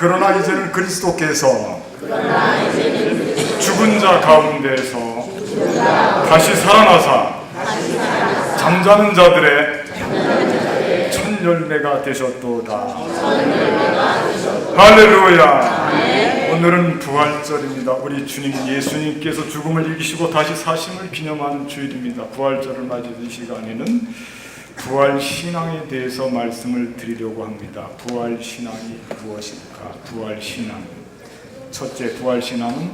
그러나 이제는 그리스도께서 죽은 자 가운데서 다시 살아나사 잠자는 자들의 첫 열매가 되셨도다. 할렐루야. 오늘은 부활절입니다. 우리 주님 예수님께서 죽음을 이기시고 다시 사심을 기념하는 주일입니다. 부활절을 맞이한 이 시간에는 부활신앙에 대해서 말씀을 드리려고 합니다. 부활신앙이 무엇일까? 부활신앙. 첫째, 부활신앙은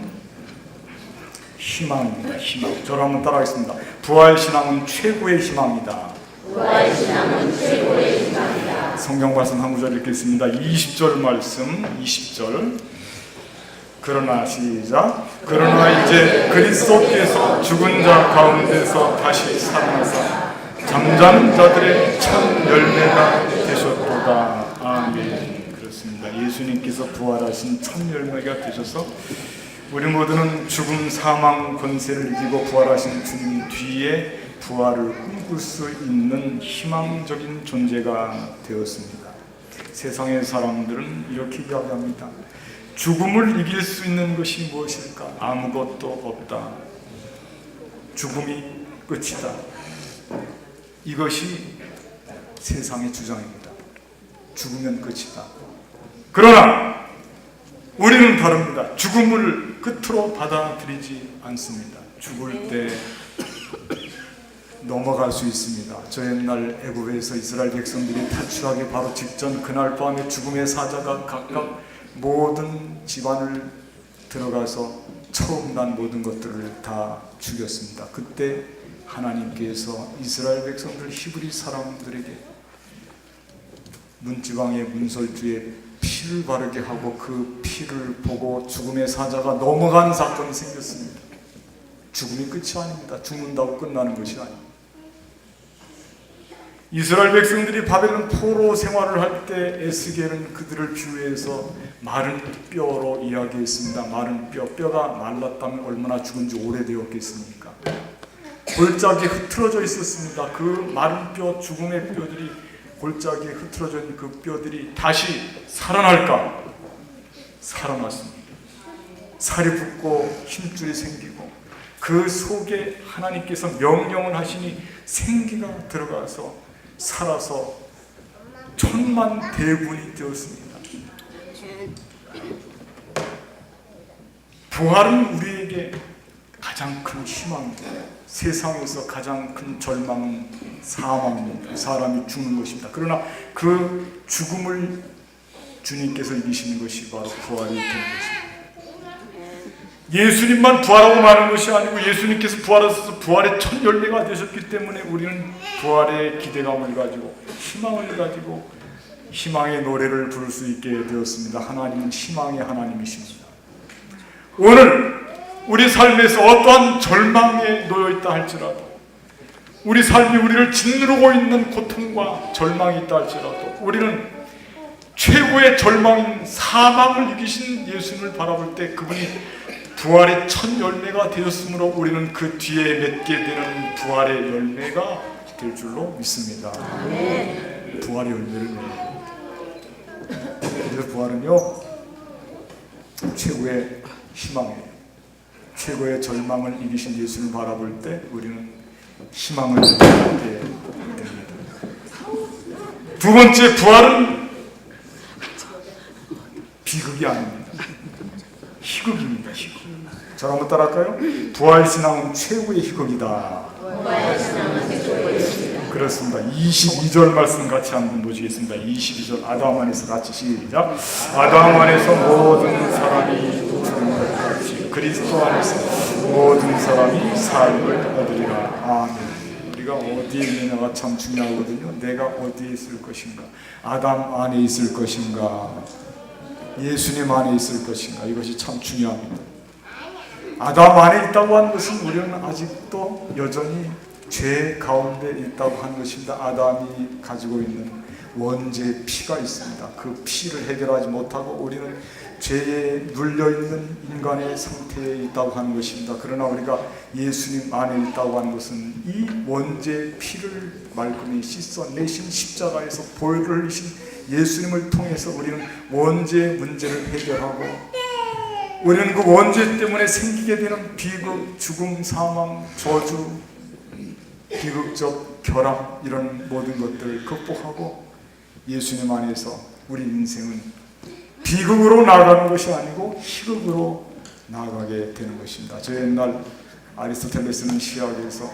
희망입니다. 희망. 저를 한번 따라하겠습니다. 부활신앙은 최고의 희망이다. 부활신앙은 최고의 희망이다. 성경 말씀 한 구절 읽겠습니다. 20절 말씀, 20절. 그러나 시작. 그러나 이제 그리스도께서 죽은 자 가운데서 다시 살아나사 잠자는 자들의 첫 열매가 되셨도다. 아멘. 그렇습니다. 예수님께서 부활하신 첫 열매가 되셔서 우리 모두는 죽음, 사망, 권세를 이기고 부활하신 주님 뒤에 부활을 꿈꿀 수 있는 희망적인 존재가 되었습니다. 세상의 사람들은 이렇게 이야기합니다. 죽음을 이길 수 있는 것이 무엇일까? 아무것도 없다. 죽음이 끝이다. 이것이 세상의 주장입니다. 죽으면 끝이다. 그러나 우리는 다릅니다. 죽음을 끝으로 받아들이지 않습니다. 죽을 때 넘어갈 수 있습니다. 저 옛날 애굽에서 이스라엘 백성들이 탈출하기 바로 직전 그날 밤에 죽음의 사자가 각각 모든 집안을 들어가서 처음 난 모든 것들을 다 죽였습니다. 그때 하나님께서 이스라엘 백성들 히브리 사람들에게 문지방의 문설주에 피를 바르게 하고 그 피를 보고 죽음의 사자가 넘어가는 사건이 생겼습니다. 죽음이 끝이 아닙니다. 죽는다고 끝나는 것이 아닙니다. 이스라엘 백성들이 바벨론 포로 생활을 할 때 에스겔은 그들을 비유해서 마른 뼈로 이야기했습니다. 마른 뼈가 말랐다면 얼마나 죽은 지 오래되었겠습니까? 골짜기에 흐트러져 있었습니다. 그 마른 뼈, 죽음의 뼈들이 골짜기에 흐트러져 있는 그 뼈들이 다시 살아날까? 살아났습니다. 살이 붙고 힘줄이 생기고 그 속에 하나님께서 명령을 하시니 생기가 들어가서 살아서 천만 대군이 되었습니다. 부활은 우리에게 가장 큰 희망입니다. 세상에서 가장 큰 절망은 사망입니다. 사람이 죽는 것입니다. 그러나 그 죽음을 주님께서 이기시는 것이 바로 부활이 되는 것입니다. 예수님만 부활하고 마는 것이 아니고 예수님께서 부활하셔서 부활의 첫 열매가 되셨기 때문에 우리는 부활의 기대감을 가지고 희망을 가지고 희망의 노래를 부를 수 있게 되었습니다. 하나님은 희망의 하나님이십니다. 오늘 우리 삶에서 어떠한 절망에 놓여있다 할지라도 우리 삶이 우리를 짓누르고 있는 고통과 절망이 있다 할지라도 우리는 최고의 절망인 사망을 이기신 예수님을 바라볼 때 그분이 부활의 첫 열매가 되었으므로 우리는 그 뒤에 맺게 되는 부활의 열매가 될 줄로 믿습니다. 아멘. 부활의 열매를 맺습니다. 그래서 부활은요 최고의 희망이에요. 최고의 절망을 이기신 예수를 바라볼 때 우리는 희망을 갖게 됩니다. 두 번째, 부활은 비극이 아닙니다. 희극입니다. 희극. 자, 한번 따라할까요? 부활신앙은 최고의 희극이다. 그렇습니다. 22절 말씀 같이 한번 보시겠습니다. 22절 아담 안에서 같이 시작. 아담 안에서 모든 사람이 죽은 것 같이 그리스도 안에서 모든 사람이 삶을 얻으리라. 아멘. 우리가 어디에 있느냐가 참 중요하거든요. 내가 어디에 있을 것인가? 아담 안에 있을 것인가? 예수님 안에 있을 것인가? 이것이 참 중요합니다. 아담 안에 있다고 하는 것은 우리는 아직도 여전히 죄 가운데 있다고 하는 것입니다. 아담이 가지고 있는 원죄의 피가 있습니다. 그 피를 해결하지 못하고 우리는 죄에 눌려있는 인간의 상태에 있다고 하는 것입니다. 그러나 우리가 예수님 안에 있다고 하는 것은 이 원죄의 피를 말끔히 씻어내신 십자가에서 보혈을 흘리신 예수님을 통해서 우리는 원죄의 문제를 해결하고, 우리는 그 원죄 때문에 생기게 되는 비극, 죽음, 사망, 저주, 비극적 결함, 이런 모든 것들을 극복하고 예수님 안에서 우리 인생은 비극으로 나아가는 것이 아니고 희극으로 나아가게 되는 것입니다. 저 옛날 아리스토텔레스는 시학에서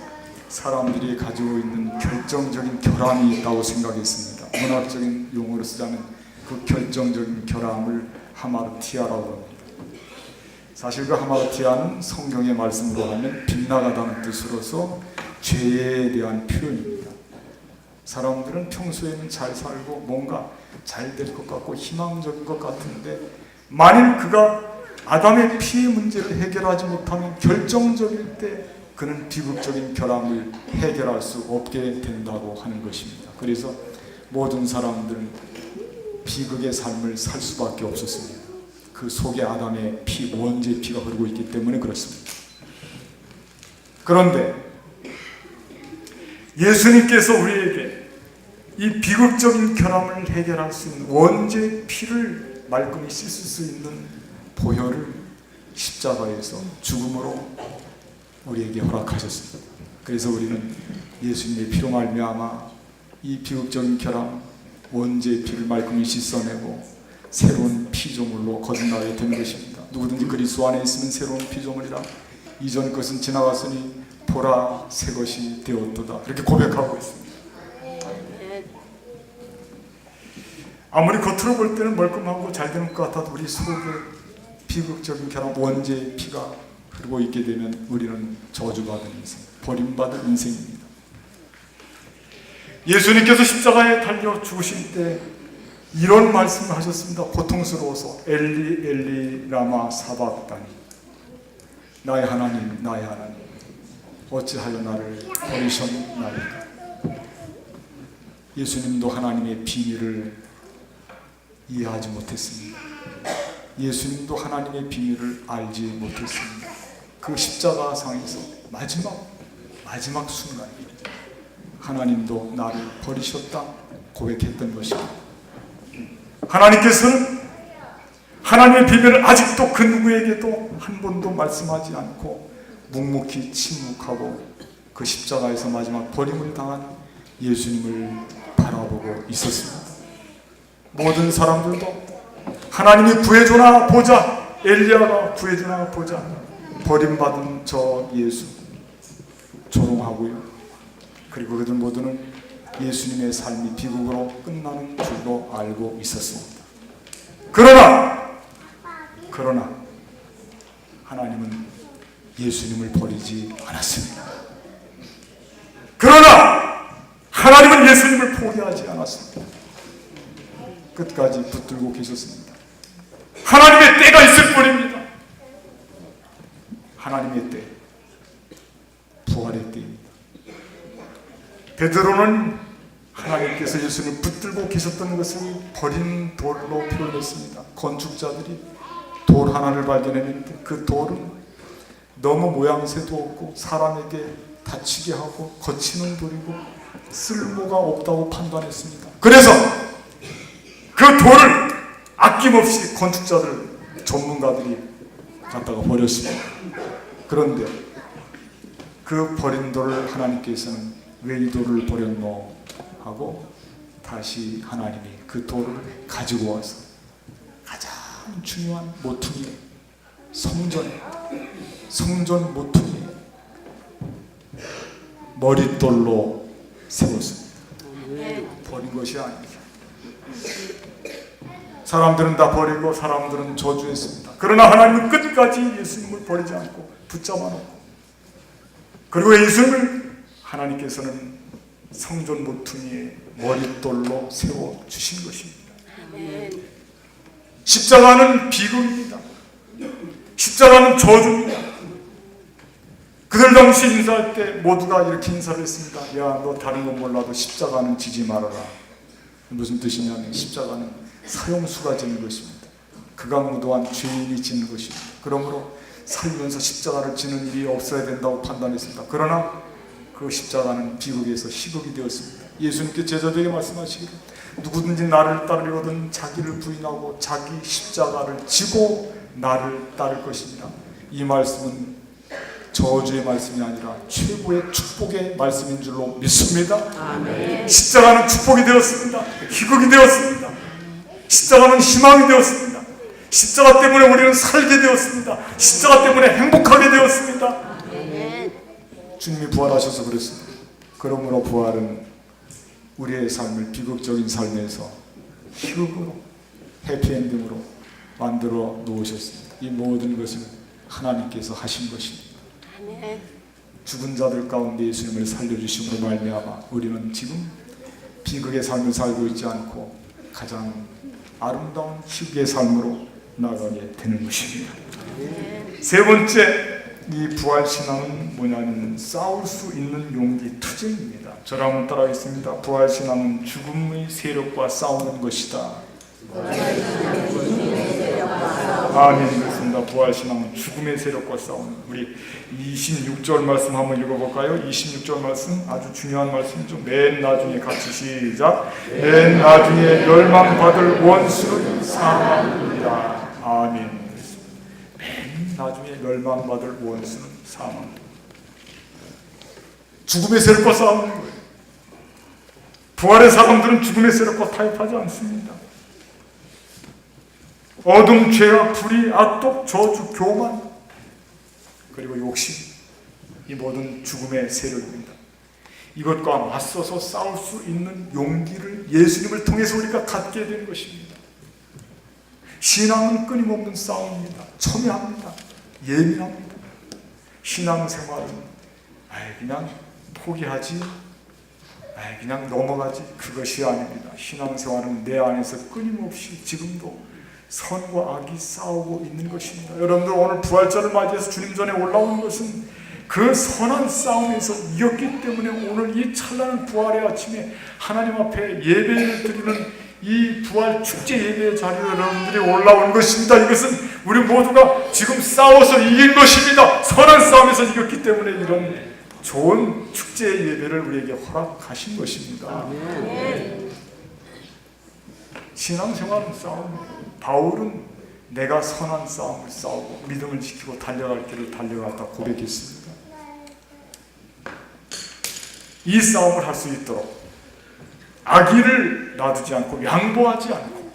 사람들이 가지고 있는 결정적인 결함이 있다고 생각했습니다. 문학적인 용어로 쓰자면 그 결정적인 결함을 하마르티아라고 합니다. 사실 그 하마르티아는 성경의 말씀으로 하면 빗나가다는 뜻으로서 죄에 대한 표현입니다. 사람들은 평소에는 잘 살고 뭔가 잘 될 것 같고 희망적인 것 같은데, 만일 그가 아담의 피의 문제를 해결하지 못하면 결정적일 때 그는 비극적인 결함을 해결할 수 없게 된다고 하는 것입니다. 그래서 모든 사람들은 비극의 삶을 살 수밖에 없었습니다. 그 속에 아담의 피, 원죄의 피가 흐르고 있기 때문에 그렇습니다. 그런데 예수님께서 우리에게 이 비극적인 결함을 해결할 수 있는 원죄의 피를 말끔히 씻을 수 있는 보혈을 십자가에서 죽음으로 우리에게 허락하셨습니다. 그래서 우리는 예수님의 피로 말미암아 이 비극적인 결함, 원죄의 피를 말끔히 씻어내고 새로운 피조물로 거듭나게 된 것입니다. 누구든지 그리스도 안에 있으면 새로운 피조물이라, 이전 것은 지나갔으니 보라 새 것이 되었도다, 이렇게 고백하고 있습니다. 아무리 겉으로 볼 때는 멀끔하고 잘 되는 것 같아도 우리 속에 비극적인 결함, 원죄의 피가 흐르고 있게 되면 우리는 저주받은 인생, 버림받은 인생입니다. 예수님께서 십자가에 달려 죽으실 때 이런 말씀을 하셨습니다. 고통스러워서 엘리 엘리 라마 사박다니, 나의 하나님 나의 하나님 어찌하여 나를 버리셨나이까. 예수님도 하나님의 비밀을 이해하지 못했습니다. 예수님도 하나님의 비밀을 알지 못했습니다. 그 십자가상에서 마지막 순간 하나님도 나를 버리셨다 고백했던 것입니다. 하나님께서는 하나님의 비밀을 아직도 그 누구에게도 한 번도 말씀하지 않고 묵묵히 침묵하고 그 십자가에서 마지막 버림을 당한 예수님을 바라보고 있었습니다. 모든 사람들도 하나님이 구해주나 보자, 엘리야가 구해주나 보자, 버림받은 저 예수 조롱하고요. 그리고 그들 모두는 예수님의 삶이 비극으로 끝나는 줄로 알고 있었습니다. 그러나 하나님은 예수님을 버리지 않았습니다. 그러나 하나님은 예수님을 포기하지 않았습니다. 끝까지 붙들고 계셨습니다. 하나님의 때가 있을 뿐입니다. 하나님의 때, 부활의 때입니다. 베드로는 하나님께서 예수님을 붙들고 계셨던 것을 버린 돌로 표현했습니다. 건축자들이 돌 하나를 발견했는데 그 돌은 너무 모양새도 없고 사람에게 다치게 하고 거치는 돌이고 쓸모가 없다고 판단했습니다. 그래서 그 돌을 아낌없이 건축자들, 전문가들이 갖다가 버렸습니다. 그런데 그 버린 돌을 하나님께서는 왜 이 돌을 버렸노 하고 다시 하나님이 그 돌을 가지고 와서 가장 중요한 모퉁이, 성전 모퉁이 머릿돌로 세웠습니다. 버린 것이 아닙니다. 사람들은 다 버리고 사람들은 저주했습니다. 그러나 하나님은 끝까지 예수님을 버리지 않고 붙잡아 놓고, 그리고 예수님을 하나님께서는 성전 모퉁이에 머릿돌로 세워주신 것입니다. 십자가는 비극입니다. 십자가는 저주입니다. 그들 당시 인사할 때 모두가 이렇게 인사를 했습니다. 야, 너 다른 건 몰라도 십자가는 지지 말아라. 무슨 뜻이냐면 십자가는 사형수가 지는 것입니다. 극악무도한 죄인이 지는 것입니다. 그러므로 살면서 십자가를 지는 일이 없어야 된다고 판단했습니다. 그러나 그 십자가는 비극에서 희극이 되었습니다. 예수님께 제자들에게 말씀하시기를 누구든지 나를 따르려거든 자기를 부인하고 자기 십자가를 지고 나를 따를 것입니다. 이 말씀은 저주의 말씀이 아니라 최고의 축복의 말씀인 줄로 믿습니다. 아멘. 십자가는 축복이 되었습니다. 희극이 되었습니다. 십자가는 희망이 되었습니다. 십자가 때문에 우리는 살게 되었습니다. 십자가 때문에 행복하게 되었습니다. 아멘. 주님이 부활하셔서 그랬습니다. 그러므로 부활은 우리의 삶을 비극적인 삶에서 희극으로 해피엔딩으로 만들어 놓으셨습니다. 이 모든 것은 하나님께서 하신 것입니다. 죽은 자들 가운데 예수님을 살려주심으로 말미암아 우리는 지금 비극의 삶을 살고 있지 않고 가장 아름다운 희극의 삶으로 나가게 되는 것입니다. 세 번째, 이 부활신앙은 뭐냐면 싸울 수 있는 용기, 투쟁입니다. 저를 한번 따라하겠습니다. 부활신앙은 죽음의 세력과 싸우는 것이다. 아멘. 그렇습니다. 부활신앙은 죽음의 세력과 싸우는, 우리 26절 말씀 한번 읽어볼까요? 26절 말씀 아주 중요한 말씀이죠. 맨 나중에 같이 시작. 맨 나중에 멸망받을 원수는 사망입니다. 아멘. 맨 나중에 멸망받을 원수는 사망. 죽음의 세력과 싸우는 거예요. 부활의 사람들은 죽음의 세력과 타협하지 않습니다. 어둠, 죄악, 불의, 악독, 저주, 교만, 그리고 욕심, 이 모든 죽음의 세력입니다. 이것과 맞서서 싸울 수 있는 용기를 예수님을 통해서 우리가 갖게 된 것입니다. 신앙은 끊임없는 싸움입니다. 첨예합니다. 예민합니다. 신앙생활은 그냥 포기하지, 그냥 넘어가지, 그것이 아닙니다. 신앙생활은 내 안에서 끊임없이 지금도 선과 악이 싸우고 있는 것입니다. 여러분들 오늘 부활절을 맞이해서 주님 전에 올라오는 것은 그 선한 싸움에서 이겼기 때문에 오늘 이 찬란한 부활의 아침에 하나님 앞에 예배를 드리는 이 부활 축제 예배의 자리에 여러분들이 올라온 것입니다. 이것은 우리 모두가 지금 싸워서 이긴 것입니다. 선한 싸움에서 이겼기 때문에 이런 좋은 축제 예배를 우리에게 허락하신 것입니다. 아멘. 신앙생활은 싸움입니다. 바울은 내가 선한 싸움을 싸우고 믿음을 지키고 달려갈 길을 달려갔다 고백했습니다. 이 싸움을 할 수 있도록 악의를 놔두지 않고 양보하지 않고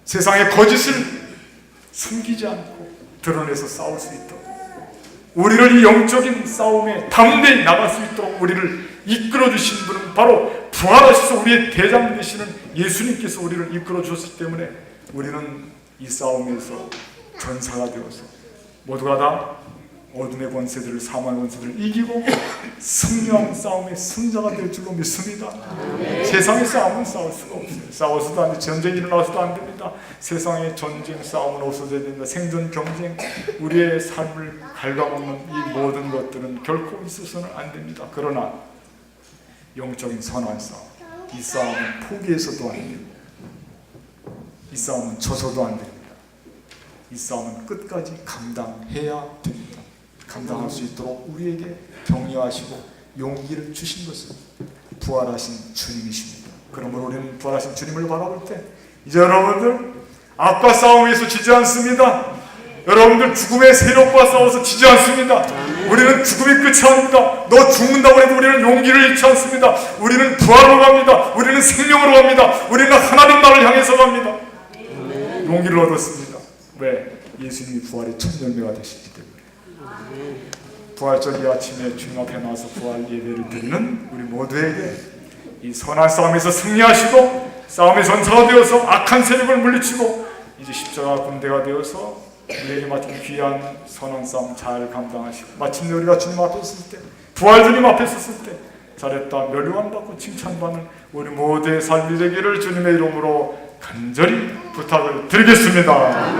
세상의 거짓을 숨기지 않고 드러내서 싸울 수 있도록, 우리를 이 영적인 싸움에 담대히 나갈 수 있도록 우리를 이끌어 주신 분은 바로 부활하셔서 우리의 대장 되시는 예수님께서 우리를 이끌어 주셨기 때문에 우리는 이 싸움에서 전사가 되어서 모두가 다 어둠의 권세들을, 사망의 권세들을 이기고 승리하는 싸움의 승자가 될 줄로 믿습니다. 세상에서 아무나 싸울 수가 없어요. 싸워서도 안 돼. 전쟁이 일어나서도 안 됩니다. 세상의 전쟁, 싸움은 없어져야 됩니다. 생존, 경쟁, 우리의 삶을 갉아먹는 이 모든 것들은 결코 있어서는 안 됩니다. 그러나 영적인 선한 싸움, 이 싸움은 포기해서도 안 됩니다. 이 싸움은 져서도 안 됩니다. 이 싸움은 끝까지 감당해야 됩니다. 감당할 수 있도록 우리에게 격려하시고 용기를 주신 것은 부활하신 주님이십니다. 그러므로 우리는 부활하신 주님을 바라볼 때 이제 여러분들 악과 싸움에서 지지 않습니다. 여러분들 죽음의 세력과 싸워서 지지 않습니다. 우리는 죽음이 끝이 아닙니다. 너 죽는다고 해도 우리는 용기를 잃지 않습니다. 우리는 부활로 갑니다. 우리는 생명으로 갑니다. 우리는 하나님 나라를 향해서 갑니다. 용기를 얻었습니다. 왜? 예수님이 부활의 첫 열매가 되시기 때문에. 부활절 이 아침에 주님 앞에 나와서 부활 예배를 드리는 우리 모두에게 이 선한 싸움에서 승리하시고 싸움의 전사가 되어서 악한 세력을 물리치고 이제 십자가 군대가 되어서 우리에게 맡긴 귀한 선한 싸움 잘 감당하시고 마침내 우리가 주님 앞에 있을 때, 부활 주님 앞에 있을 때 잘했다 멸류관받고 칭찬받는 우리 모두의 삶이 되기를 주님의 이름으로 간절히 부탁을 드리겠습니다.